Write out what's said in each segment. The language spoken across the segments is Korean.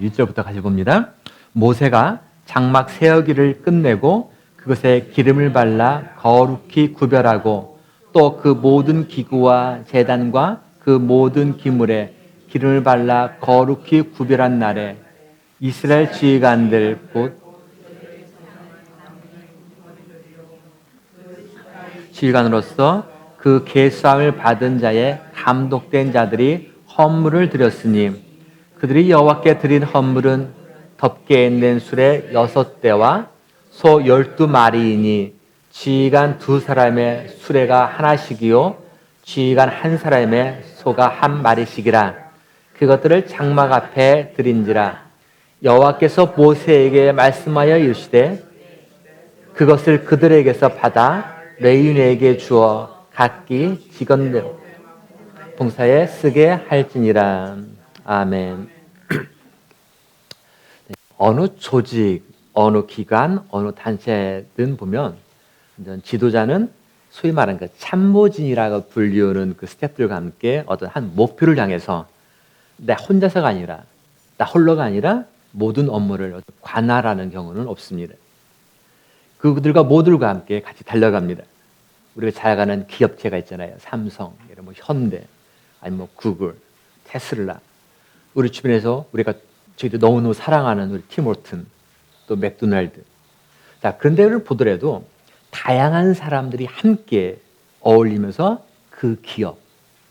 1절부터 같이 봅니다. 모세가 장막 세우기를 끝내고 그것에 기름을 발라 거룩히 구별하고 또 그 모든 기구와 제단과 그 모든 기물에 기름을 발라 거룩히 구별한 날에 이스라엘 지휘관들 곧 지휘관으로서 그 계수함을 받은 자의 감독된 자들이 헌물을 드렸으니 그들이 여호와께 드린 헌물은 덮게 낸 수레 6대와 소 12마리이니 지휘관 2사람의 수레가 하나씩이요 지휘관 1사람의 소가 1마리씩이라. 그것들을 장막 앞에 드린지라. 여호와께서 모세에게 말씀하여 이르시되 그것을 그들에게서 받아 레위인에게 주어 각기 직원 봉사에 쓰게 할지니라. 아멘. 어느 조직, 어느 기관, 어느 단체든 보면 지도자는 소위 말하는 그 참모진이라고 불리우는 그 스태프들과 함께 어떤 한 목표를 향해서 나 혼자서가 아니라 나 홀로가 아니라 모든 업무를 관할하는 경우는 없습니다. 그들과 모두가 함께 같이 달려갑니다. 우리가 잘 가는 기업체가 있잖아요. 삼성, 뭐 현대, 아니면 뭐 구글, 테슬라. 우리 주변에서 우리가 저희도 너무너무 사랑하는 우리 팀홀튼, 또 맥도날드. 자, 그런 데를 보더라도 다양한 사람들이 함께 어울리면서 그 기업,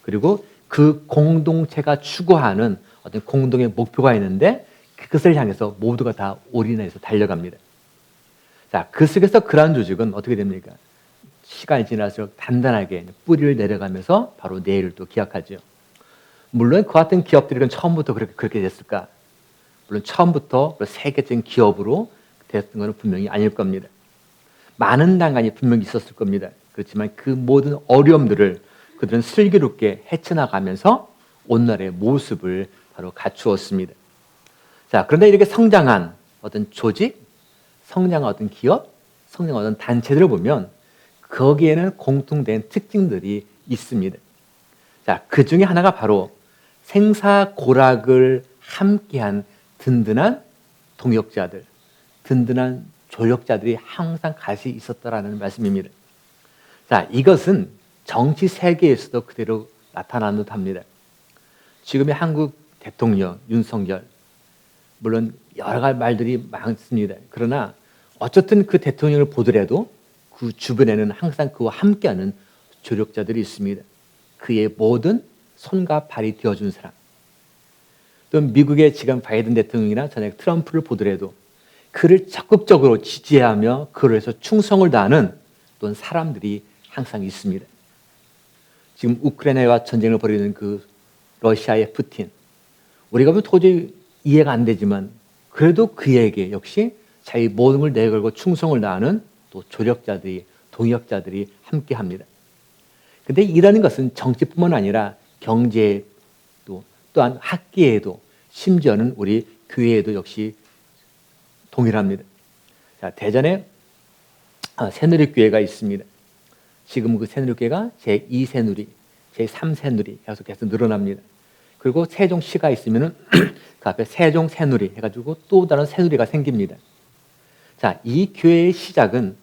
그리고 그 공동체가 추구하는 어떤 공동의 목표가 있는데 그것을 향해서 모두가 다 올인해서 달려갑니다. 자, 그 속에서 그러한 조직은 어떻게 됩니까? 시간이 지날수록 단단하게 뿌리를 내려가면서 바로 내일을 또 기약하죠. 물론 그 같은 기업들이 처음부터 그렇게 됐을까? 물론 처음부터 세계적인 기업으로 됐던 것은 분명히 아닐 겁니다. 많은 난관이 분명히 있었을 겁니다. 그렇지만 그 모든 어려움들을 그들은 슬기롭게 헤쳐나가면서 오늘날의 모습을 바로 갖추었습니다. 자, 그런데 이렇게 성장한 어떤 조직, 성장한 어떤 기업, 성장한 어떤 단체들을 보면 거기에는 공통된 특징들이 있습니다. 자, 그 중에 하나가 바로 생사고락을 함께한 든든한 동역자들, 든든한 조력자들이 항상 같이 있었다라는 말씀입니다. 자, 이것은 정치 세계에서도 그대로 나타나는 듯합니다. 지금의 한국 대통령 윤석열, 물론 여러 가지 말들이 많습니다. 그러나 어쨌든 그 대통령을 보더라도 그 주변에는 항상 그와 함께하는 조력자들이 있습니다. 그의 모든 손과 발이 되어준 사람. 또 미국의 지금 바이든 대통령이나 전에 트럼프를 보더라도 그를 적극적으로 지지하며 그를 위해서 충성을 다하는 또는 사람들이 항상 있습니다. 지금 우크라이나와 전쟁을 벌이는 그 러시아의 푸틴. 우리가 보면 도저히 이해가 안 되지만 그래도 그에게 역시 자기 모든 걸 내걸고 충성을 다하는 또 조력자들이, 동역자들이 함께합니다. 그런데 이라는 것은 정치뿐만 아니라 경제 또한 학계에도 심지어는 우리 교회에도 역시 동일합니다. 자, 대전에 새누리교회가 있습니다. 지금 그 새누리교회가 제2새누리, 제3새누리 해서 계속 늘어납니다. 그리고 세종시가 있으면은 그 앞에 세종새누리 해가지고 또 다른 새누리가 생깁니다. 자, 이 교회의 시작은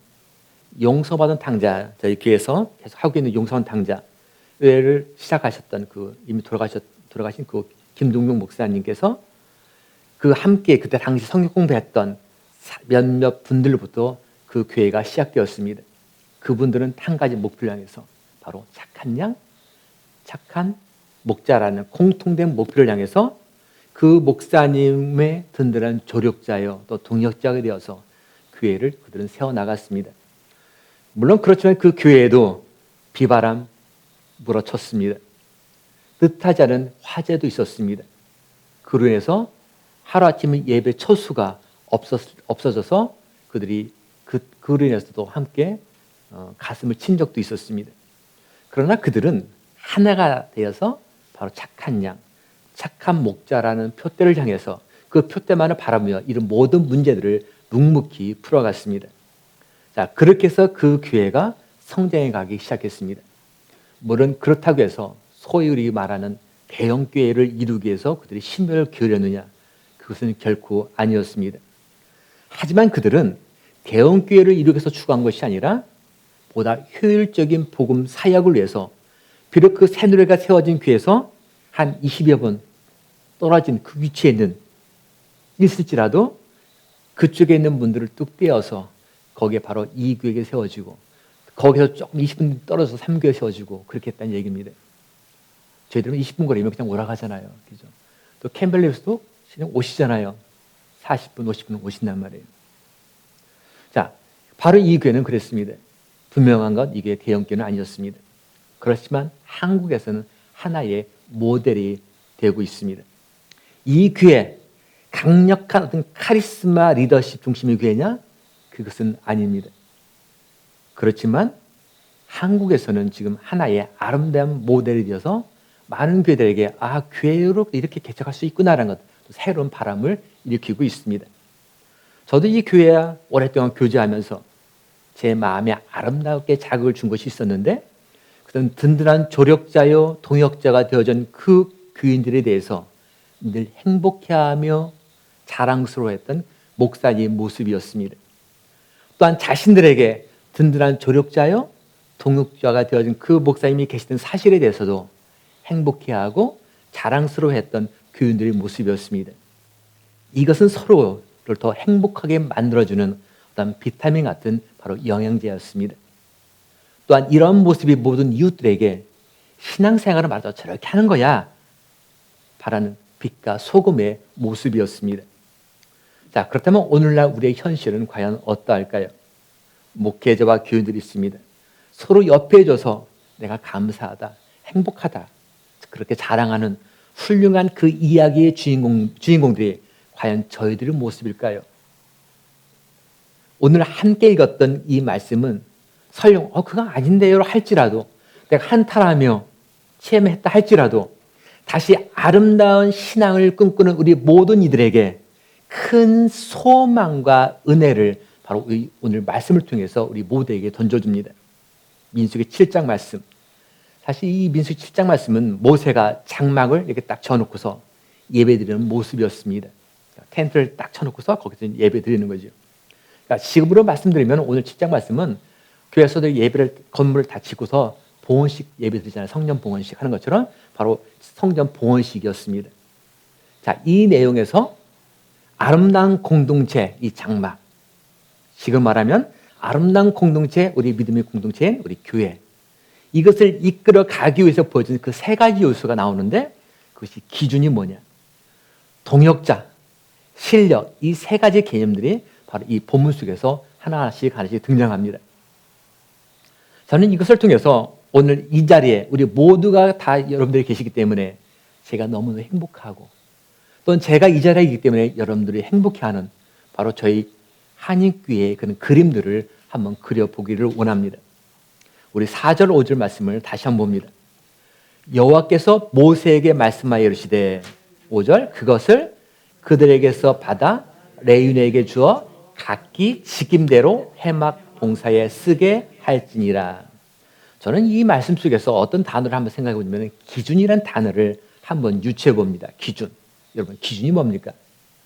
용서받은 탕자, 저희 교회에서 계속 하고 있는 용서받은 탕자를 시작하셨던 그 이미 돌아가신 그 김동용 목사님께서 그 함께 그때 당시 성경 공부했던 몇몇 분들로부터 그 교회가 시작되었습니다. 그분들은 한 가지 목표를 향해서 바로 착한 양, 착한 목자라는 공통된 목표를 향해서 그 목사님의 든든한 조력자여 또 동역자가 되어서 교회를 그들은 세워나갔습니다. 물론 그렇지만 그 교회에도 비바람 물어쳤습니다. 뜻하지 않은 화재도 있었습니다. 그로 인해서 하루아침에 예배 처수가 없어져서 그들이 그로 인해서도 함께 가슴을 친 적도 있었습니다. 그러나 그들은 하나가 되어서 바로 착한 양, 착한 목자라는 표대를 향해서 그 표대만을 바라보며 이런 모든 문제들을 묵묵히 풀어갔습니다. 자, 그렇게 해서 그 교회가 성장해 가기 시작했습니다. 물론 그렇다고 해서 소위 우리 말하는 대형 교회를 이루기 위해서 그들이 심혈을 기울였느냐? 그것은 결코 아니었습니다. 하지만 그들은 대형교회를 이루기 위해서 추구한 것이 아니라 보다 효율적인 복음 사역을 위해서, 비록 그 새누리가 세워진 교회에서 한 20여 번 떨어진 그 위치에 있을지라도 그쪽에 있는 분들을 뚝 떼어서 거기에 바로 이 교회가 세워지고, 거기서 조금 20분 떨어져서 3교회 세워지고, 그렇게 했다는 얘기입니다. 저희들은 20분 거리면 그냥 오락하잖아요. 그죠? 또 캠벨리우스도 그냥 오시잖아요. 40분, 50분 오신단 말이에요. 자, 바로 이 교회는 그랬습니다. 분명한 건 이게 대형교회는 아니었습니다. 그렇지만 한국에서는 하나의 모델이 되고 있습니다. 이 교회, 강력한 어떤 카리스마 리더십 중심의 교회냐? 그것은 아닙니다. 그렇지만 한국에서는 지금 하나의 아름다운 모델이 되어서 많은 교회들에게 교회로 이렇게 개척할 수 있구나라는 것, 새로운 바람을 일으키고 있습니다. 저도 이 교회와 오랫동안 교제하면서 제 마음에 아름답게 자극을 준 것이 있었는데, 그런 든든한 조력자요 동역자가 되어진 그 교인들에 대해서 늘 행복해하며 자랑스러워했던 목사님의 모습이었습니다. 또한 자신들에게 든든한 조력자요 동역자가 되어진 그 목사님이 계시던 사실에 대해서도 행복해하고 자랑스러워했던 교인들의 모습이었습니다. 이것은 서로를 더 행복하게 만들어주는 어떤 비타민 같은 바로 영양제였습니다. 또한 이런 모습이 모든 이웃들에게 신앙생활을 말해서 저렇게 하는 거야 바라는 빛과 소금의 모습이었습니다. 자, 그렇다면 오늘날 우리의 현실은 과연 어떠할까요? 목회자와 교인들이 있습니다. 서로 옆에 줘서 내가 감사하다, 행복하다, 그렇게 자랑하는 훌륭한 그 이야기의 주인공들이 과연 저희들의 모습일까요? 오늘 함께 읽었던 이 말씀은 설령 그거 아닌데요 할지라도, 내가 한탄하며 체험했다 할지라도 다시 아름다운 신앙을 꿈꾸는 우리 모든 이들에게 큰 소망과 은혜를 바로 오늘 말씀을 통해서 우리 모두에게 던져줍니다. 민수기 7장 말씀. 사실 이 민수기 7장 말씀은 모세가 장막을 이렇게 딱 쳐놓고서 예배드리는 모습이었습니다. 텐트를 딱 쳐놓고서 거기서 예배드리는 거죠. 그러니까 지금으로 말씀드리면 오늘 7장 말씀은 교회에서도 예배를 건물을 다 짓고서 봉헌식 예배드리잖아요. 성전 봉헌식 하는 것처럼 바로 성전 봉헌식이었습니다. 자, 이 내용에서 아름다운 공동체, 이 장막, 지금 말하면 아름다운 공동체, 우리 믿음의 공동체인 우리 교회, 이것을 이끌어 가기 위해서 보여주는 그 세 가지 요소가 나오는데, 그것이 기준이 뭐냐? 동역자, 실력, 이 세 가지 개념들이 바로 이 본문 속에서 하나씩 등장합니다. 저는 이것을 통해서 오늘 이 자리에 우리 모두가 다 여러분들이 계시기 때문에 제가 너무나 행복하고, 또는 제가 이 자리에 있기 때문에 여러분들이 행복해하는 바로 저희 한인교회의 그런 그림들을 한번 그려보기를 원합니다. 우리 4절 5절 말씀을 다시 한번 봅니다. 여호와께서 모세에게 말씀하여 이르시되, 5절, 그것을 그들에게서 받아 레위인에게 주어 각기 직임대로 회막 봉사에 쓰게 할지니라. 저는 이 말씀 속에서 어떤 단어를 한번 생각해 보면 기준이라는 단어를 한번 유추해 봅니다. 기준. 여러분, 기준이 뭡니까?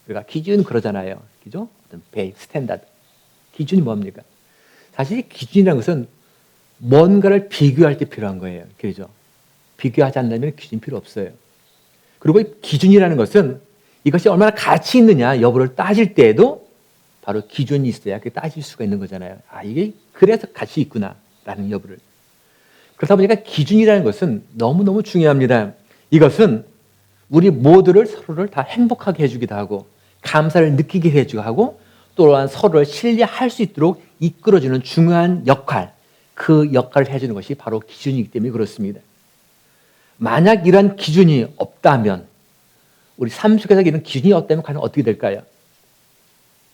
우리가 기준 그러잖아요. 그죠? 어떤 베이스 스탠다드. 기준이 뭡니까? 사실 기준이라는 것은 뭔가를 비교할 때 필요한 거예요. 그죠? 비교하지 않는다면 기준이 필요 없어요. 그리고 기준이라는 것은 이것이 얼마나 가치 있느냐 여부를 따질 때에도 바로 기준이 있어야 그게 따질 수가 있는 거잖아요. 이게 그래서 가치 있구나라는 여부를. 그렇다 보니까 기준이라는 것은 너무너무 중요합니다. 이것은 우리 모두를 서로를 다 행복하게 해주기도 하고 감사를 느끼게 해주기도 하고 또한 서로를 신뢰할 수 있도록 이끌어주는 중요한 역할, 그 역할을 해주는 것이 바로 기준이기 때문에 그렇습니다. 만약 이런 기준이 없다면, 우리 삶 속에서 이런 기준이 없다면 과연 어떻게 될까요?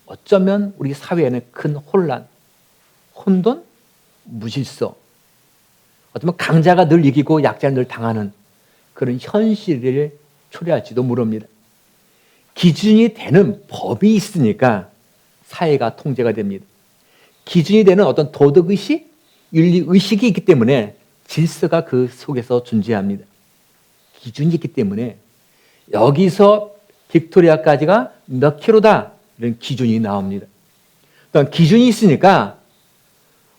어쩌면 우리 사회에는 큰 혼란, 혼돈, 무질서, 어쩌면 강자가 늘 이기고 약자는 늘 당하는 그런 현실을 초래할지도 모릅니다. 기준이 되는 법이 있으니까 사회가 통제가 됩니다. 기준이 되는 어떤 도덕의식, 윤리의식이 있기 때문에 질서가 그 속에서 존재합니다. 기준이 있기 때문에 여기서 빅토리아까지가 몇 킬로다 이런 기준이 나옵니다. 어떤 기준이 있으니까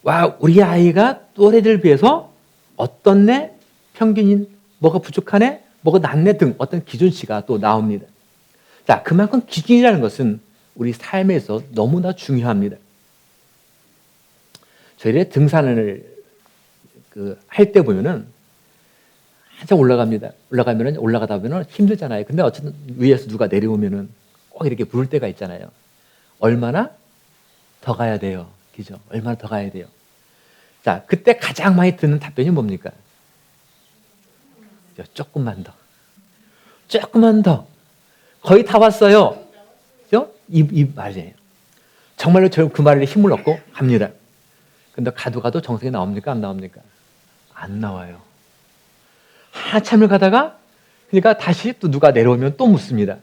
와, 우리 아이가 또래들 비해서 어떻네, 평균인 뭐가 부족하네, 뭐가 낮네 등 어떤 기준치가 또 나옵니다. 자, 그만큼 기준이라는 것은 우리 삶에서 너무나 중요합니다. 저희들이 등산을 할 때 보면은 한참 올라갑니다. 올라가다 보면은 힘들잖아요. 근데 어쨌든 위에서 누가 내려오면은 꼭 이렇게 부를 때가 있잖아요. 얼마나 더 가야 돼요. 그죠? 얼마나 더 가야 돼요. 자, 그때 가장 많이 듣는 답변이 뭡니까? 조금만 더. 조금만 더. 거의 다 왔어요. 그죠? 이 말이에요. 정말로 저 그 말에 힘을 얻고 갑니다. 근데 가도 정성이 나옵니까? 안 나옵니까? 안 나와요. 한참을 가다가 그러니까 다시 또 누가 내려오면 또 묻습니다.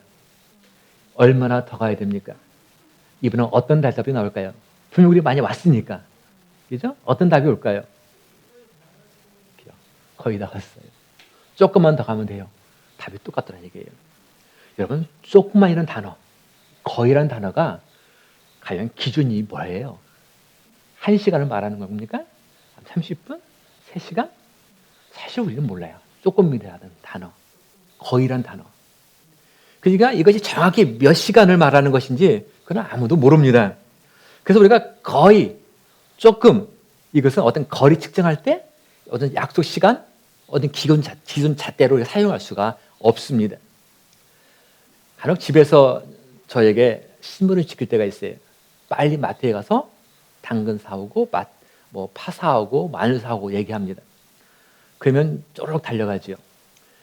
얼마나 더 가야 됩니까? 이분은 어떤 대답이 나올까요? 분명 우리 많이 왔으니까. 그죠? 어떤 답이 올까요? 거의 다 왔어요. 조금만 더 가면 돼요. 답이 똑같더란 얘기예요. 여러분, 조금만이라는 단어, 거의라는 단어가 과연 기준이 뭐예요? 1시간을 말하는 겁니까? 30분? 3시간? 사실 우리는 몰라요. 조금이라는 단어, 거의란 단어. 그러니까 이것이 정확히 몇 시간을 말하는 것인지 그건 아무도 모릅니다. 그래서 우리가 거의, 조금, 이것은 어떤 거리 측정할 때 어떤 약속 시간, 어떤 기준 잣대로 사용할 수가 없습니다. 간혹 집에서 저에게 신문을 지킬 때가 있어요. 빨리 마트에 가서 당근 사오고 파 사오고 마늘 사오고 얘기합니다. 그러면 쪼르륵 달려가지요.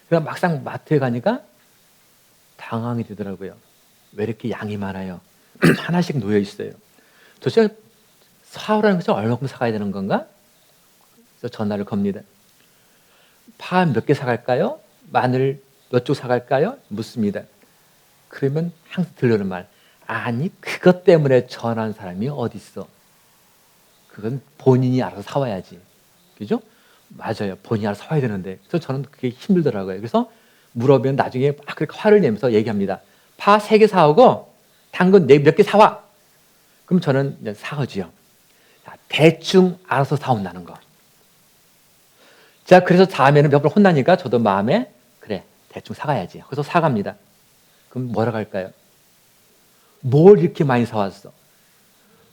그럼 막상 마트에 가니까 당황이 되더라고요. 왜 이렇게 양이 많아요? 하나씩 놓여 있어요. 도대체 사오라는 것이 얼마큼 사가야 되는 건가? 그래서 전화를 겁니다. 파 몇 개 사갈까요? 마늘 몇 쪽 사갈까요? 묻습니다. 그러면 항상 들려오는 말, 아니 그것 때문에 전화한 사람이 어디 있어? 그건 본인이 알아서 사와야지. 그죠? 맞아요. 본인이 알아서 사와야 되는데. 그래서 저는 그게 힘들더라고요. 그래서 물어보면 나중에 막 그렇게 화를 내면서 얘기합니다. 파 3개 사오고 당근 몇 개 사와. 그럼 저는 이제 사오지요. 자, 대충 알아서 사온다는 거. 자, 그래서 다음에는 몇 번 혼나니까 저도 마음에 그래, 대충 사가야지. 그래서 사갑니다. 그럼 뭐라고 할까요? 뭘 이렇게 많이 사왔어?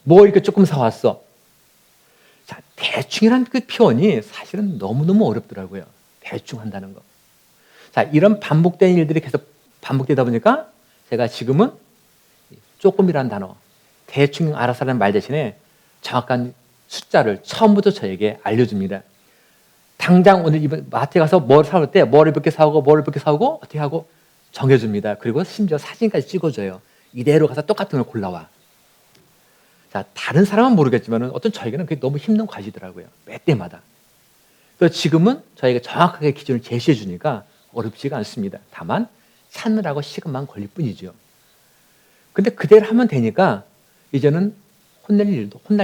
뭘 이렇게 조금 사왔어? 자, 대충이라는 그 표현이 사실은 너무너무 어렵더라고요. 대충 한다는 거. 자, 이런 반복된 일들이 계속 반복되다 보니까 제가 지금은 조금이라는 단어, 대충 알아서 하는 말 대신에 정확한 숫자를 처음부터 저에게 알려줍니다. 당장 오늘 이번 마트에 가서 뭘 사올 때 뭐를 몇 개 사오고 뭐를 몇 개 사오고 어떻게 하고 정해줍니다. 그리고 심지어 사진까지 찍어줘요. 이대로 가서 똑같은 걸 골라와. 자, 다른 사람은 모르겠지만 어떤 저에게는 그게 너무 힘든 과제더라고요. 매 때마다. 그래서 지금은 저에게 정확하게 기준을 제시해 주니까 어렵지가 않습니다. 다만 찾느라고 시간만 걸릴 뿐이죠. 근데 그대로 하면 되니까 이제는 혼날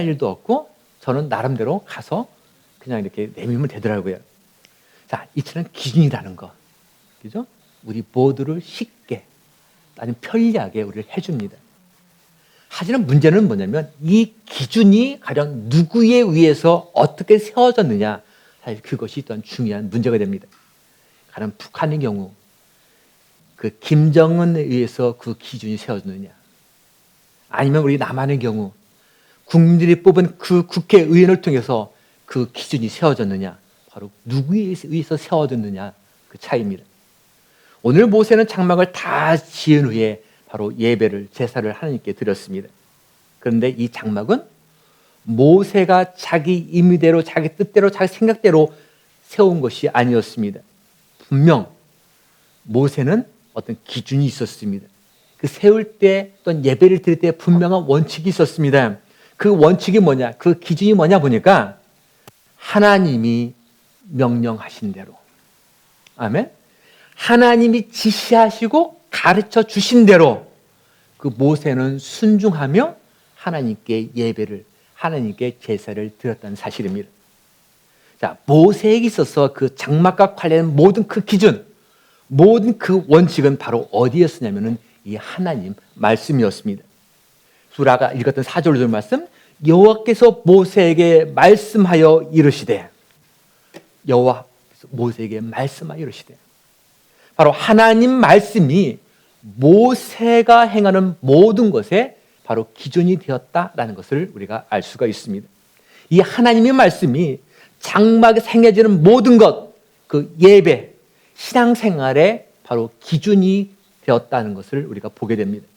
일도 없고 저는 나름대로 가서 그냥 이렇게 내밀면 되더라고요. 자, 이처럼 기준이라는 거. 그죠? 우리 모두를 쉽게, 아니 편리하게 우리를 해줍니다. 하지만 문제는 뭐냐면 이 기준이 가령 누구에 의해서 어떻게 세워졌느냐, 사실 그것이 또한 중요한 문제가 됩니다. 가령 북한의 경우 그 김정은에 의해서 그 기준이 세워졌느냐, 아니면 우리 남한의 경우 국민들이 뽑은 그 국회의원을 통해서 그 기준이 세워졌느냐, 바로 누구에 의해서 세워졌느냐, 그 차이입니다. 오늘 모세는 장막을 다 지은 후에 바로 예배를, 제사를 하나님께 드렸습니다. 그런데 이 장막은 모세가 자기 임의대로, 자기 뜻대로, 자기 생각대로 세운 것이 아니었습니다. 분명 모세는 어떤 기준이 있었습니다. 그 세울 때 또는 예배를 드릴 때 분명한 원칙이 있었습니다. 그 원칙이 뭐냐, 그 기준이 뭐냐 보니까 하나님이 명령하신 대로, 아멘, 하나님이 지시하시고 가르쳐 주신 대로 그 모세는 순종하며 하나님께 예배를, 하나님께 제사를 드렸다는 사실입니다. 자, 모세에게 있어서 그 장막과 관련된 모든 그 기준, 모든 그 원칙은 바로 어디에 쓰냐면은 이 하나님 말씀이었습니다. 우리가 읽었던 4절 말씀, 여호와께서 모세에게 말씀하여 이르시되, 여호와께서 모세에게 말씀하여 이르시되, 바로 하나님 말씀이 모세가 행하는 모든 것에 바로 기준이 되었다라는 것을 우리가 알 수가 있습니다. 이 하나님의 말씀이 장막에 행해지는 모든 것, 그 예배, 신앙생활에 바로 기준이 되었다는 것을 우리가 보게 됩니다.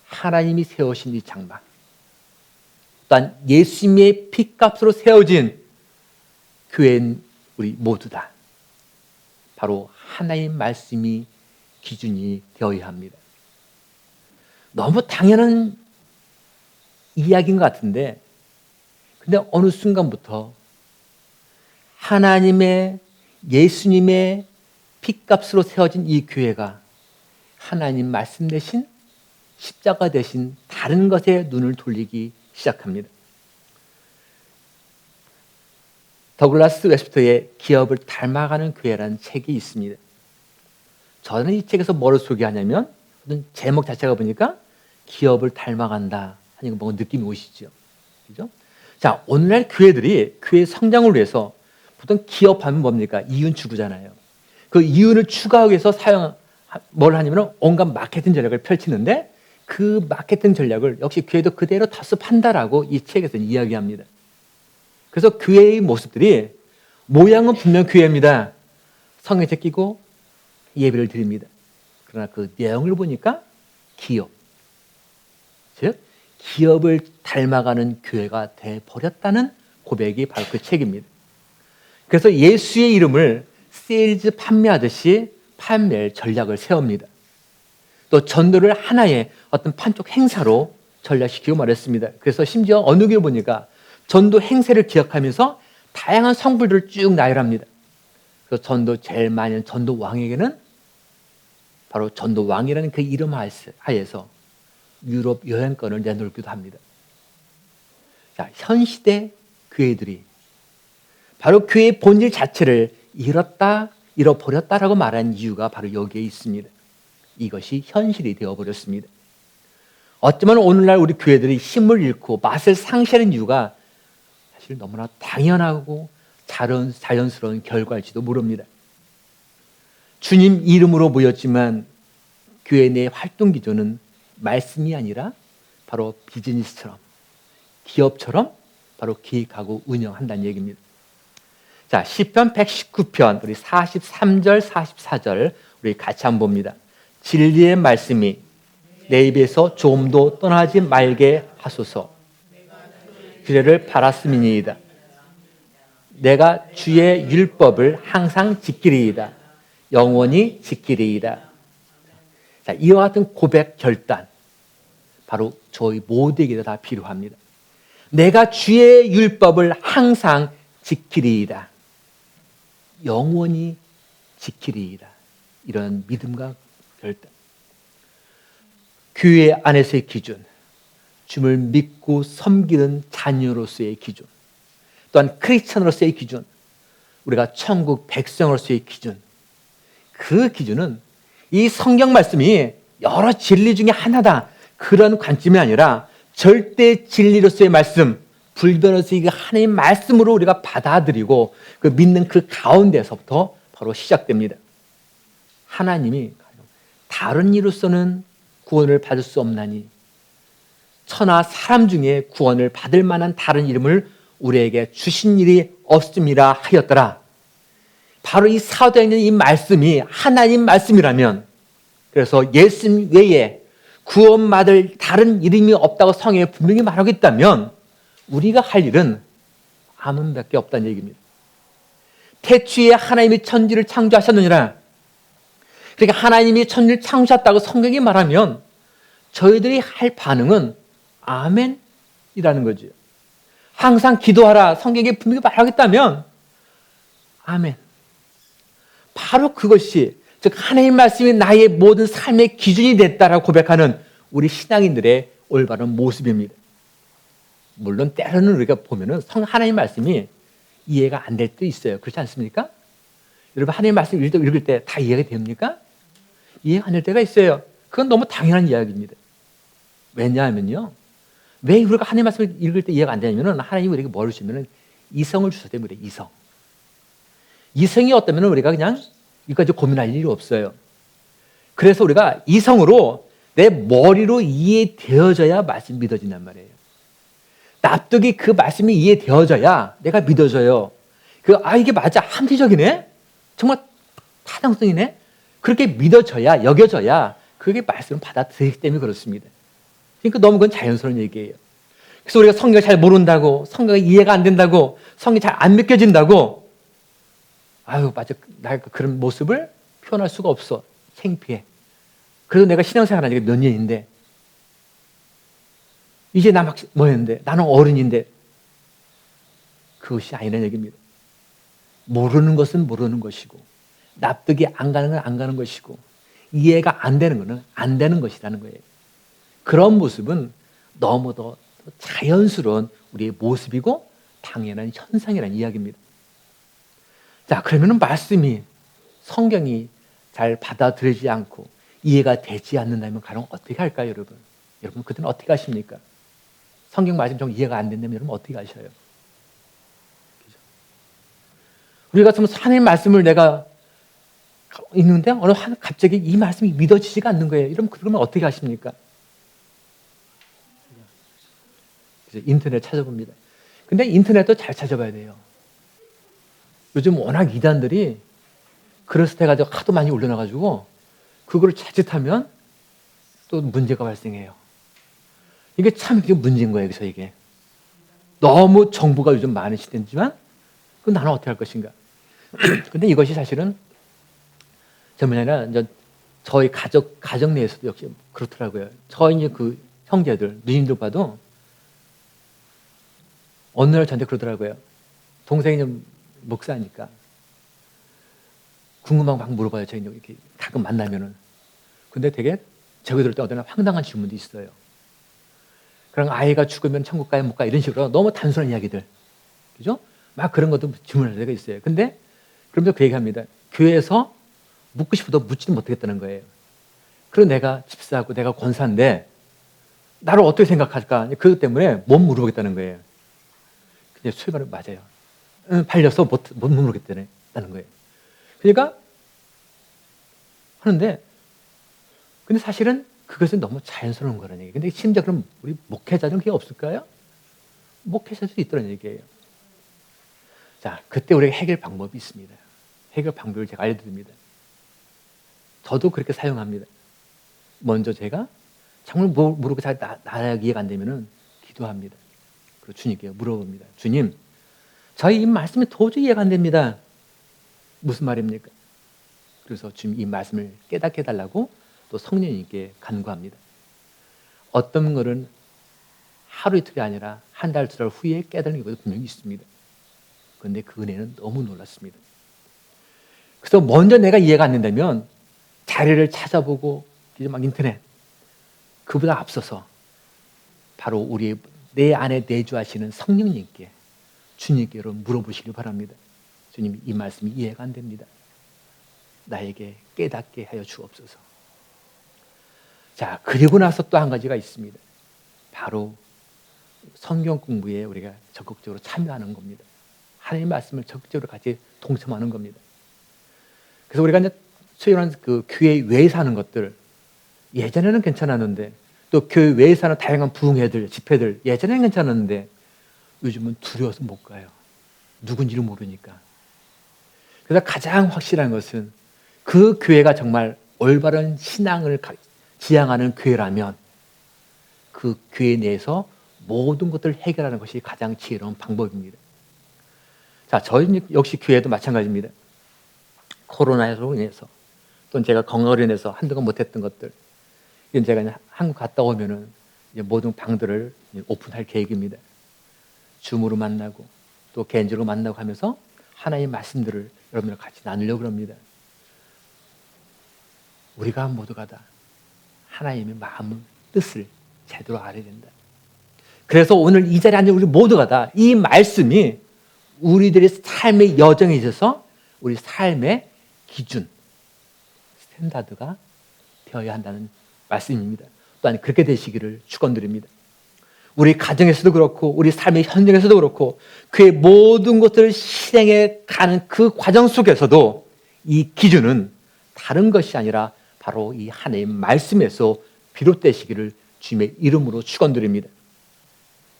하나님이 세우신 이 장막, 또한 예수님의 피값으로 세워진 교회인 우리 모두 다 바로 하나님 말씀이 기준이 되어야 합니다. 너무 당연한 이야기인 것 같은데, 근데 어느 순간부터 하나님의, 예수님의 피값으로 세워진 이 교회가 하나님 말씀 대신, 십자가 대신 다른 것에 눈을 돌리기 시작합니다. 더글라스 웨스터의 기업을 닮아가는 교회라는 책이 있습니다. 저는 이 책에서 뭐를 소개하냐면, 제목 자체가 보니까 기업을 닮아간다 하는 뭔가 느낌이 오시죠? 그죠? 자, 오늘날 교회들이 교회 성장을 위해서 보통 기업하면 뭡니까? 이윤 추구잖아요. 그 이윤을 추구하기 위해서 뭘 하냐면 온갖 마케팅 전략을 펼치는데, 그 마케팅 전략을 역시 교회도 그대로 답습한다라고 이 책에서는 이야기합니다. 그래서 교회의 모습들이 모양은 분명 교회입니다. 성경책 끼고 예배를 드립니다. 그러나 그 내용을 보니까 기업, 즉 기업을 닮아가는 교회가 돼버렸다는 고백이 바로 그 책입니다. 그래서 예수의 이름을 세일즈 판매하듯이 판매할 전략을 세웁니다. 또 전도를 하나의 어떤 판촉 행사로 전략시키고 말했습니다. 그래서 심지어 어느 교회 보니까 전도 행세를 기억하면서 다양한 성불들을 쭉 나열합니다. 그래서 전도 제일 많이 하는 전도 왕에게는 바로 전도 왕이라는 그 이름 하에서 유럽 여행권을 내놓기도 합니다. 자, 현 시대 교회들이 바로 교회의 본질 자체를 잃어버렸다라고 말한 이유가 바로 여기에 있습니다. 이것이 현실이 되어버렸습니다. 어쩌면 오늘날 우리 교회들이 힘을 잃고 맛을 상실하는 이유가 사실 너무나 당연하고 자연스러운 결과일지도 모릅니다. 주님 이름으로 모였지만 교회 내 활동 기조는 말씀이 아니라 바로 비즈니스처럼, 기업처럼 바로 기획하고 운영한다는 얘기입니다. 자, 시편 119편 우리 43절 44절 우리 같이 한번 봅니다. 진리의 말씀이 내 입에서 조금도 떠나지 말게 하소서. 그를 바랐음이니이다. 내가 주의 율법을 항상 지키리이다. 영원히 지키리이다. 자, 이와 같은 고백 결단, 바로 저희 모두에게 다 필요합니다. 내가 주의 율법을 항상 지키리이다. 영원히 지키리이다. 이런 믿음과 결단. 교회 안에서의 기준, 주를 믿고 섬기는 자녀로서의 기준, 또한 크리스천으로서의 기준, 우리가 천국 백성으로서의 기준, 그 기준은 이 성경 말씀이 여러 진리 중에 하나다, 그런 관점이 아니라 절대 진리로서의 말씀, 불변으로서의 하나님의 말씀으로 우리가 받아들이고 그 믿는 그 가운데서부터 바로 시작됩니다. 하나님이 다른 이로서는 구원을 받을 수 없나니 천하 사람 중에 구원을 받을 만한 다른 이름을 우리에게 주신 일이 없음이라 하였더라. 바로 이 사도행전 이 말씀이 하나님 말씀이라면, 그래서 예수님 외에 구원받을 다른 이름이 없다고 성경에 분명히 말하고 있다면 우리가 할 일은 아문밖에 없다는 얘기입니다. 태초에 하나님이 천지를 창조하셨느니라. 그러니까 하나님이 천지를 창조하셨다고 성경이 말하면 저희들이 할 반응은 아멘이라는 거죠. 항상 기도하라 성경에 분명히 말하고 있다면 아멘. 바로 그것이, 즉 하나님 말씀이 나의 모든 삶의 기준이 됐다라고 고백하는 우리 신앙인들의 올바른 모습입니다. 물론 때로는 우리가 보면은 하나님 말씀이 이해가 안 될 때도 있어요. 그렇지 않습니까? 여러분 하나님 말씀 읽을 때 다 이해가 됩니까? 이해가 안 될 때가 있어요. 그건 너무 당연한 이야기입니다. 왜냐하면요. 왜 우리가 하나님 말씀을 읽을 때 이해가 안 되냐면 하나님이 우리에게 뭘 주시면 이성을 주셔야 됩니다. 이성. 이성이 없다면 우리가 그냥 이까지 고민할 일이 없어요. 그래서 우리가 이성으로 내 머리로 이해되어져야 말씀이 믿어진단 말이에요. 납득이 그 말씀이 이해되어져야 내가 믿어져요. 이게 맞아. 합리적이네? 정말 타당성이네? 그렇게 믿어져야, 여겨져야 그게 말씀을 받아들이기 때문에 그렇습니다. 그러니까 너무 그건 자연스러운 얘기예요. 그래서 우리가 성경을 잘 모른다고, 성경이 이해가 안 된다고, 성경이 잘 안 믿겨진다고, 맞아. 나 그런 모습을 표현할 수가 없어. 창피해. 그래도 내가 신앙생활 하니까 몇 년인데, 이제 나 뭐였는데, 나는 어른인데, 그것이 아니라는 얘기입니다. 모르는 것은 모르는 것이고, 납득이 안 가는 건 안 가는 것이고, 이해가 안 되는 것은 안 되는 것이라는 거예요. 그런 모습은 너무도 자연스러운 우리의 모습이고 당연한 현상이라는 이야기입니다. 자, 그러면 말씀이, 성경이 잘 받아들이지 않고 이해가 되지 않는다면 가령 어떻게 할까요, 여러분? 여러분, 그때는 어떻게 하십니까? 성경 말씀 좀 이해가 안 된다면 여러분 어떻게 하셔요? 그죠? 우리가 좀 하나님 말씀을 내가 읽는데 갑자기 이 말씀이 믿어지지가 않는 거예요. 그러면 어떻게 하십니까? 인터넷 찾아봅니다. 근데 인터넷도 잘 찾아봐야 돼요. 요즘 워낙 이단들이 그릇 해가지고 하도 많이 올려놔가지고 그거를 자칫하면 또 문제가 발생해요. 이게 참 문제인 거예요. 그래서 이게 너무 정보가 요즘 많은 시대지만 그럼 나는 어떻게 할 것인가? 근데 이것이 사실은 저뿐 아니라 저희 가정 내에서도 역시 그렇더라고요. 저희 이제 그 형제들, 누님들 봐도 어느 날 저한테 그러더라고요. 동생이 좀 목사니까 궁금한 거 막 물어봐요. 저희 이렇게 가끔 만나면은. 근데 되게 저기 들을 때 어떤 황당한 질문도 있어요. 그럼 아이가 죽으면 천국 가요, 못 가요? 이런 식으로 너무 단순한 이야기들. 그죠? 막 그런 것도 질문할 때가 있어요. 근데 그러면서 그 얘기합니다. 교회에서 묻고 싶어도 묻지는 못하겠다는 거예요. 그리고 내가 집사하고 내가 권사인데 나를 어떻게 생각할까? 그것 때문에 못 물어보겠다는 거예요. 근데 소위 말하면 맞아요. 팔려서 못 물어보겠다는 거예요. 그러니까 하는데 근데 사실은 그것은 너무 자연스러운 거라는 얘기예요. 근데 심지어 그럼 우리 목회자들은 그게 없을까요? 목회자들도 있더라는 얘기예요. 자, 그때 우리가 해결 방법이 있습니다. 해결 방법을 제가 알려드립니다. 저도 그렇게 사용합니다. 먼저 제가 정말 모르고 잘 나라가 이해가 안 되면은 기도합니다. 그리고 주님께 물어봅니다. 주님, 저희 이 말씀이 도저히 이해가 안 됩니다. 무슨 말입니까? 그래서 주님 이 말씀을 깨닫게 해달라고 또 성령님께 간구합니다. 어떤 것은 하루 이틀이 아니라 한 달, 두 달 후에 깨닫는 것도 분명히 있습니다. 그런데 그 은혜는 너무 놀랐습니다. 그래서 먼저 내가 이해가 안 된다면 자료를 찾아보고 막 인터넷 그보다 앞서서 바로 내 안에 내주하시는 성령님께 주님께 물어보시길 바랍니다. 주님, 이 말씀이 이해가 안 됩니다. 나에게 깨닫게 하여 주옵소서. 자, 그리고 나서 또 한 가지가 있습니다. 바로 성경 공부에 우리가 적극적으로 참여하는 겁니다. 하나님의 말씀을 적극적으로 같이 동참하는 겁니다. 그래서 우리가 이제 소위 말하는 그 교회 외에서 하는 것들 예전에는 괜찮았는데 또 교회 외에서 하는 다양한 부흥회들, 집회들 예전에는 괜찮았는데 요즘은 두려워서 못 가요. 누군지를 모르니까. 그래서 가장 확실한 것은 그 교회가 정말 올바른 신앙을 지향하는 교회라면 그 교회 내에서 모든 것들을 해결하는 것이 가장 지혜로운 방법입니다. 자, 저희 역시 교회도 마찬가지입니다. 코로나로 인해서 또는 제가 건강으로 인해서 한동안 못했던 것들 이건 제가 이제 한국 갔다 오면은 이제 모든 방들을 오픈할 계획입니다. 줌으로 만나고 또 개인적으로 만나고 하면서 하나님의 말씀들을 여러분들과 같이 나누려고 합니다. 우리가 모두가 다 하나님의 마음을 뜻을 제대로 알아야 된다. 그래서 오늘 이 자리에 앉은 우리 모두가 다 이 말씀이 우리들의 삶의 여정에 있어서 우리 삶의 기준, 스탠다드가 되어야 한다는 말씀입니다. 또한 그렇게 되시기를 축원드립니다. 우리 가정에서도 그렇고 우리 삶의 현장에서도 그렇고 그의 모든 것들을 실행해 가는 그 과정 속에서도 이 기준은 다른 것이 아니라 바로 이 하나님의 말씀에서 비롯되시기를 주님의 이름으로 축원드립니다.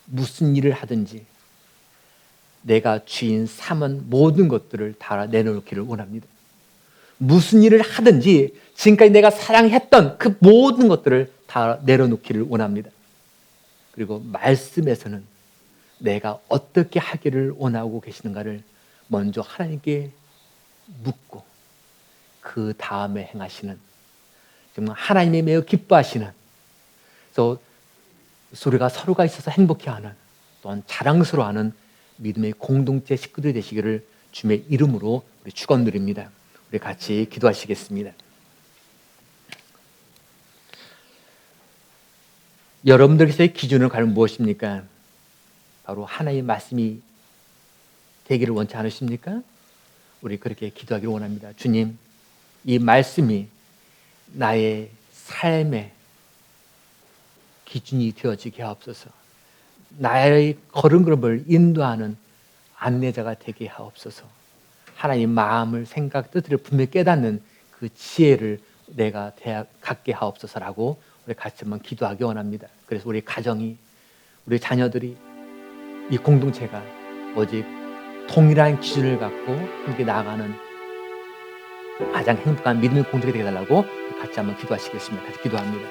무슨 일을 하든지 내가 주인 삼은 모든 것들을 다 내놓기를 원합니다. 무슨 일을 하든지 지금까지 내가 사랑했던 그 모든 것들을 다 내려놓기를 원합니다. 그리고 말씀에서는 내가 어떻게 하기를 원하고 계시는가를 먼저 하나님께 묻고 그 다음에 행하시는, 정말 하나님이 매우 기뻐하시는, 또 우리가 서로가 있어서 행복해하는, 또한 자랑스러워하는 믿음의 공동체 식구들이 되시기를 주님의 이름으로 우리 축원드립니다. 우리 같이 기도하시겠습니다. 여러분들께서의 기준은 과연 무엇입니까? 바로 하나님의 말씀이 되기를 원치 않으십니까? 우리 그렇게 기도하기를 원합니다. 주님, 이 말씀이 나의 삶의 기준이 되어지게 하옵소서. 나의 걸음걸음을 인도하는 안내자가 되게 하옵소서. 하나님 마음을, 생각, 뜻을 분명히 깨닫는 그 지혜를 내가 갖게 하옵소서라고 우리 같이 한번 기도하기 원합니다. 그래서 우리 가정이, 우리 자녀들이, 이 공동체가 오직 동일한 기준을 갖고 함께 나아가는 가장 행복한 믿음의 공동체가 되게 해달라고 같이 한번 기도하시겠습니다. 같이 기도합니다.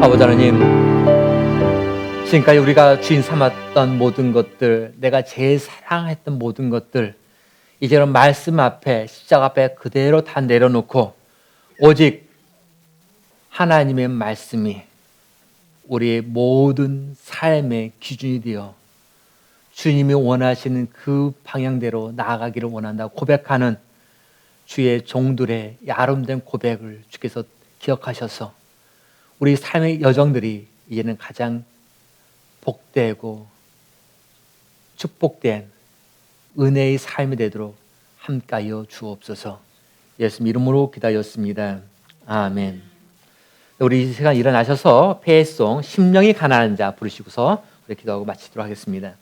아버지 하나님, 지금까지 우리가 주인 삼았던 모든 것들, 내가 제일 사랑했던 모든 것들, 이제는 말씀 앞에, 십자가 앞에 그대로 다 내려놓고 오직 하나님의 말씀이 우리의 모든 삶의 기준이 되어 주님이 원하시는 그 방향대로 나아가기를 원한다고 고백하는 주의 종들의 아름다운 고백을 주께서 기억하셔서 우리 삶의 여정들이 이제는 가장 복되고 축복된 은혜의 삶이 되도록 함께하여 주옵소서. 예수님 이름으로 기도하였습니다. 아멘. 우리 이 시간 일어나셔서 패송 심령이 가난한 자 부르시고서 우리 기도하고 마치도록 하겠습니다.